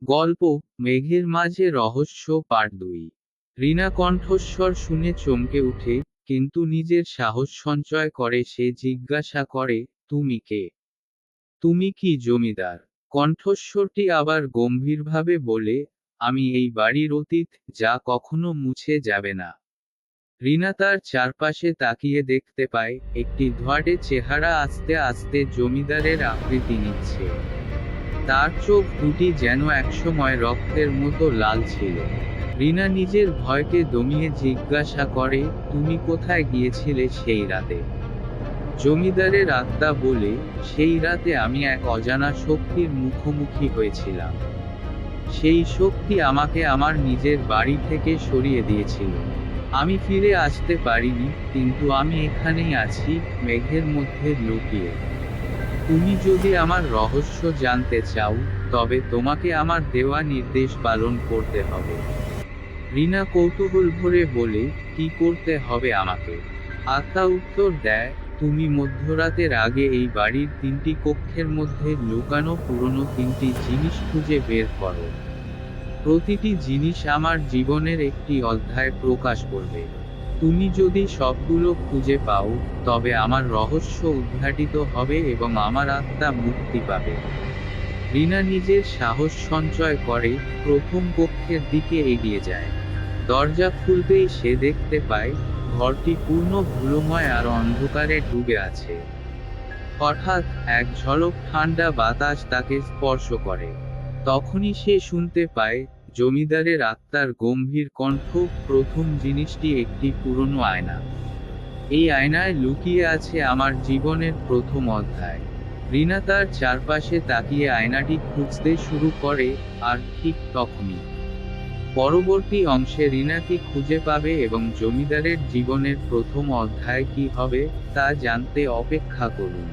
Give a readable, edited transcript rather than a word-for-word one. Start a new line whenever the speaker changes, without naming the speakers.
গল্প মেঘের মাঝে রহস্য পার্ট 2। রিনা কণ্ঠস্বর শুনে চমকে উঠে, কিন্তু নিজের সাহস সঞ্চয় করে সে জিজ্ঞাসা করে, তুমি কে? তুমি কি জমিদার? কণ্ঠস্বরটি আবার গম্ভীরভাবে বলে, আমি এই বাড়ির অতীত, যা কখনো মুছে যাবে না। রিনা তার চারপাশে তাকিয়ে দেখতে পায়, একটি ধোঁয়াটে চেহারা আস্তে আস্তে জমিদারের আকৃতি নিচ্ছে। তার চোখ দুটি যেন একসময় রক্তের মতো লাল ছিল। রিনা নিজের ভয়কে দমিয়ে জিজ্ঞাসা করে, তুমি কোথায় গিয়েছিলে সেই রাতে? জমিদারের আত্মা বলে, সেই রাতে আমি এক অজানা শক্তির মুখোমুখি হয়েছিলাম। সেই শক্তি আমাকে আমার নিজের বাড়ি থেকে সরিয়ে দিয়েছিল। আমি ফিরে আসতে পারিনি, কিন্তু আমি এখানেই আছি, মেঘের মধ্যে লুকিয়ে। তুমি যদি আমার রহস্য জানতে চাও, তবে তোমাকে আমার দেওয়া নির্দেশ পালন করতে হবে। রিনা কৌতূহল ভরে বলে, কি করতে হবে আমাকে? আত্মা উত্তর দেয়, তুমি মধ্যরাতের আগে এই বাড়ির 3টি কক্ষের মধ্যে লুকানো পুরনো 3টি জিনিস খুঁজে বের করো। প্রতিটি জিনিস আমার জীবনের একটি অধ্যায় প্রকাশ করবে। তুমি যদি সবগুলো খুঁজে পাও, তবে আমার রহস্য উদ্ঘাটিত হবে এবং আমার আত্মা মুক্তি পাবে। রিনা নিজের সাহস সঞ্চয় করে, প্রথম কক্ষের দিকে এগিয়ে যায়। দরজা খুলতেই সে দেখতে পায়, ঘরটি পূর্ণ ধুলোময় আর অন্ধকারে ডুবে আছে। হঠাৎ এক ঝলক ঠান্ডা বাতাস তাকে স্পর্শ করে। তখনই সে শুনতে পায়, জমিদারের আত্মার গম্ভীর কণ্ঠ, প্রথম জিনিসটি একটি পুরনো আয়না। এই আয়নায় লুকিয়ে আছে আমার জীবনের প্রথম অধ্যায়। রিনা তার চারপাশে তাকিয়ে আয়নাটি খুঁজতে শুরু করে, আর ঠিক তখনই পরবর্তী অংশে রিনা কি খুঁজে পাবে এবং জমিদারের জীবনের প্রথম অধ্যায় কি হবে, তা জানতে অপেক্ষা করুন।